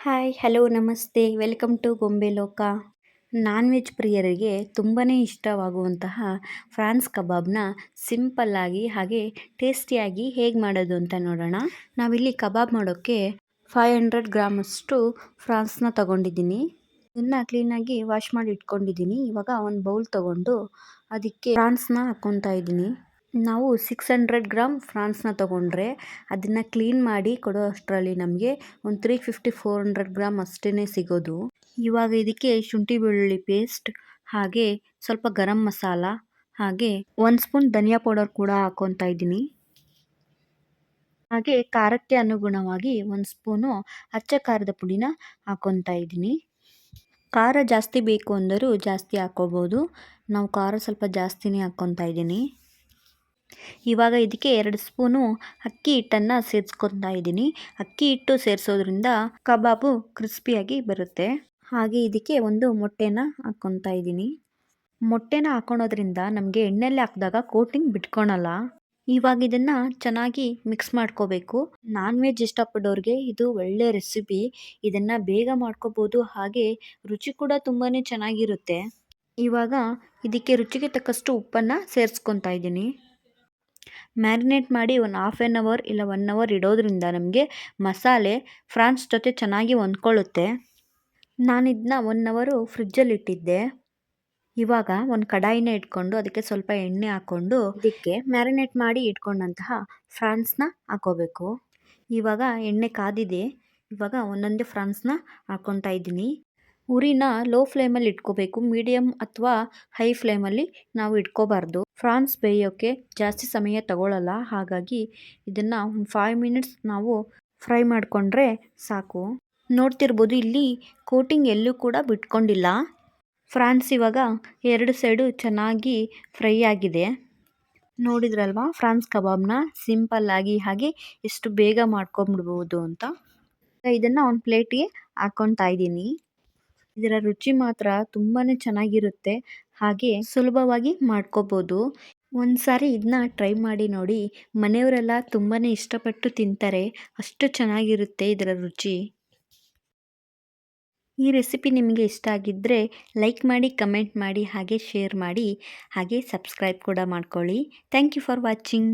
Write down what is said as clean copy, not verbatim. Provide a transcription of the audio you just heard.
Hi hello ನಮಸ್ತೆ welcome to ಗೊಂಬೆ ಲೋಕ. ನಾನ್ ವೆಜ್ ಪ್ರಿಯರಿಗೆ ತುಂಬಾ ಇಷ್ಟವಾಗುವಂತಹ ಫ್ರಾನ್ಸ್ ಕಬಾಬ್ನ ಸಿಂಪಲ್ಲಾಗಿ ಹಾಗೆ ಟೇಸ್ಟಿಯಾಗಿ ಹೇಗೆ ಮಾಡೋದು ಅಂತ ನೋಡೋಣ. ನಾವಿಲ್ಲಿ ಕಬಾಬ್ ಮಾಡೋಕ್ಕೆ 500 ಗ್ರಾಮಷ್ಟು ಫ್ರಾನ್ಸ್ನ ತಗೊಂಡಿದ್ದೀನಿ. ಇದನ್ನು ಕ್ಲೀನಾಗಿ ವಾಶ್ ಮಾಡಿ ಇಟ್ಕೊಂಡಿದ್ದೀನಿ. ಇವಾಗ ಒಂದು ಬೌಲ್ ತೊಗೊಂಡು ಅದಕ್ಕೆ ಫ್ರಾನ್ಸ್ನ ಹಾಕ್ಕೊತಾ ಇದ್ದೀನಿ. ನಾವು 600 ಗ್ರಾಮ್ ಫ್ರಾನ್ಸ್ನ ತೊಗೊಂಡ್ರೆ ಅದನ್ನು ಕ್ಲೀನ್ ಮಾಡಿ ಕೊಡೋ ಅಷ್ಟರಲ್ಲಿ ನಮಗೆ ಒಂದು 350-400 ಗ್ರಾಮ್ ಅಷ್ಟೇ ಸಿಗೋದು. ಇವಾಗ ಇದಕ್ಕೆ ಶುಂಠಿ ಬೆಳ್ಳುಳ್ಳಿ ಪೇಸ್ಟ್ ಹಾಗೆ ಸ್ವಲ್ಪ ಗರಂ ಮಸಾಲ ಹಾಗೆ 1 ಸ್ಪೂನ್ ಧನಿಯಾ ಪೌಡರ್ ಕೂಡ ಹಾಕ್ಕೊತಾ ಇದ್ದೀನಿ. ಹಾಗೆ ಖಾರಕ್ಕೆ ಅನುಗುಣವಾಗಿ 1 ಸ್ಪೂನು ಅಚ್ಚ ಖಾರದ ಪುಡಿನ ಹಾಕ್ಕೊತಾ ಇದ್ದೀನಿ. ಖಾರ ಜಾಸ್ತಿ ಬೇಕು ಅಂದರೂ ಜಾಸ್ತಿ ಹಾಕ್ಕೋಬೋದು. ನಾವು ಖಾರ ಸ್ವಲ್ಪ ಜಾಸ್ತಿನೇ ಹಾಕ್ಕೊತಾ ಇದ್ದೀನಿ. ಇವಾಗ ಇದಕ್ಕೆ 2 ಸ್ಪೂನು ಅಕ್ಕಿ ಹಿಟ್ಟನ್ನು ಸೇರಿಸ್ಕೊತಾ ಇದ್ದೀನಿ. ಅಕ್ಕಿ ಹಿಟ್ಟು ಸೇರಿಸೋದ್ರಿಂದ ಕಬಾಬು ಕ್ರಿಸ್ಪಿಯಾಗಿ ಬರುತ್ತೆ. ಹಾಗೆ ಇದಕ್ಕೆ ಒಂದು ಮೊಟ್ಟೆನ ಹಾಕ್ಕೊತಾ ಇದ್ದೀನಿ. ಮೊಟ್ಟೆನ ಹಾಕ್ಕೊಳೋದ್ರಿಂದ ನಮಗೆ ಎಣ್ಣೆಯಲ್ಲಿ ಹಾಕಿದಾಗ ಕೋಟಿಂಗ್ ಬಿಟ್ಕೊಳಲ್ಲ. ಇವಾಗ ಇದನ್ನು ಚೆನ್ನಾಗಿ ಮಿಕ್ಸ್ ಮಾಡ್ಕೋಬೇಕು. ನಾನ್ ವೆಜ್ ಇಷ್ಟಪಡೋರಿಗೆ ಇದು ಒಳ್ಳೆ ರೆಸಿಪಿ. ಇದನ್ನು ಬೇಗ ಮಾಡ್ಕೋಬೋದು ಹಾಗೆ ರುಚಿ ಕೂಡ ತುಂಬಾ ಚೆನ್ನಾಗಿರುತ್ತೆ. ಇವಾಗ ಇದಕ್ಕೆ ರುಚಿಗೆ ತಕ್ಕಷ್ಟು ಉಪ್ಪನ್ನು ಸೇರಿಸ್ಕೊತಾ ಇದ್ದೀನಿ. ಮ್ಯಾರಿನೇಟ್ ಮಾಡಿ ಒಂದು 1/2 ಅವರ್ ಇಲ್ಲ 1 ಅವರ್ ಇಡೋದ್ರಿಂದ ನಮಗೆ ಮಸಾಲೆ ಫ್ರಾನ್ಸ್ ಜೊತೆ ಚೆನ್ನಾಗಿ ಹೊಂದ್ಕೊಳ್ಳುತ್ತೆ. ನಾನು ಇದನ್ನ 1 ಅವರು ಫ್ರಿಜ್ಜಲ್ಲಿ ಇಟ್ಟಿದ್ದೆ. ಇವಾಗ ಒಂದು ಕಡಾಯಿನ ಇಟ್ಕೊಂಡು ಅದಕ್ಕೆ ಸ್ವಲ್ಪ ಎಣ್ಣೆ ಹಾಕ್ಕೊಂಡು ಇದಕ್ಕೆ ಮ್ಯಾರಿನೇಟ್ ಮಾಡಿ ಇಟ್ಕೊಂಡಂತಹ ಫ್ರಾನ್ಸ್ನ ಹಾಕೋಬೇಕು. ಇವಾಗ ಎಣ್ಣೆ ಕಾದಿದೆ. ಇವಾಗ ಒಂದೊಂದೇ ಫ್ರಾನ್ಸ್ನ ಹಾಕ್ಕೊತಾ ಇದ್ದೀನಿ. ಉರಿನ ಲೋ ಫ್ಲೇಮಲ್ಲಿ ಇಟ್ಕೋಬೇಕು. ಮೀಡಿಯಮ್ ಅಥವಾ ಹೈ ಫ್ಲೇಮಲ್ಲಿ ನಾವು ಇಟ್ಕೋಬಾರ್ದು. ಫ್ರಾನ್ಸ್ ಬೇಯೋಕ್ಕೆ ಜಾಸ್ತಿ ಸಮಯ ತಗೊಳ್ಳಲ್ಲ. ಹಾಗಾಗಿ ಇದನ್ನು ಒಂದು 5 ಮಿನಿಟ್ಸ್ ನಾವು ಫ್ರೈ ಮಾಡಿಕೊಂಡ್ರೆ ಸಾಕು. ನೋಡ್ತಿರ್ಬೋದು ಇಲ್ಲಿ ಕೋಟಿಂಗ್ ಎಲ್ಲೂ ಕೂಡ ಬಿಟ್ಕೊಂಡಿಲ್ಲ. ಫ್ರಾನ್ಸ್ ಇವಾಗ 2 ಸೈಡು ಚೆನ್ನಾಗಿ ಫ್ರೈ ಆಗಿದೆ. ನೋಡಿದ್ರಲ್ವಾ ಫ್ರಾನ್ಸ್ ಕಬಾಬ್ನ ಸಿಂಪಲ್ಲಾಗಿ ಹಾಗೆ ಎಷ್ಟು ಬೇಗ ಮಾಡ್ಕೊಂಬಿಡ್ಬೋದು ಅಂತ. ಇದನ್ನು ಒಂದು ಪ್ಲೇಟಿಗೆ ಹಾಕ್ಕೊತಾ ಇದ್ದೀನಿ. ಇದರ ರುಚಿ ಮಾತ್ರ ತುಂಬಾ ಚೆನ್ನಾಗಿರುತ್ತೆ ಹಾಗೆ ಸುಲಭವಾಗಿ ಮಾಡ್ಕೋಬೋದು. ಒಂದ್ಸಾರಿ ಇದನ್ನ ಟ್ರೈ ಮಾಡಿ ನೋಡಿ. ಮನೆಯವರೆಲ್ಲ ತುಂಬಾ ಇಷ್ಟಪಟ್ಟು ತಿಂತಾರೆ. ಅಷ್ಟು ಚೆನ್ನಾಗಿರುತ್ತೆ ಇದರ ರುಚಿ. ಈ ರೆಸಿಪಿ ನಿಮಗೆ ಇಷ್ಟ ಆಗಿದ್ದರೆ ಲೈಕ್ ಮಾಡಿ, ಕಮೆಂಟ್ ಮಾಡಿ ಹಾಗೆ ಶೇರ್ ಮಾಡಿ ಹಾಗೆ ಸಬ್ಸ್ಕ್ರೈಬ್ ಕೂಡ ಮಾಡ್ಕೊಳ್ಳಿ. Thank you for watching.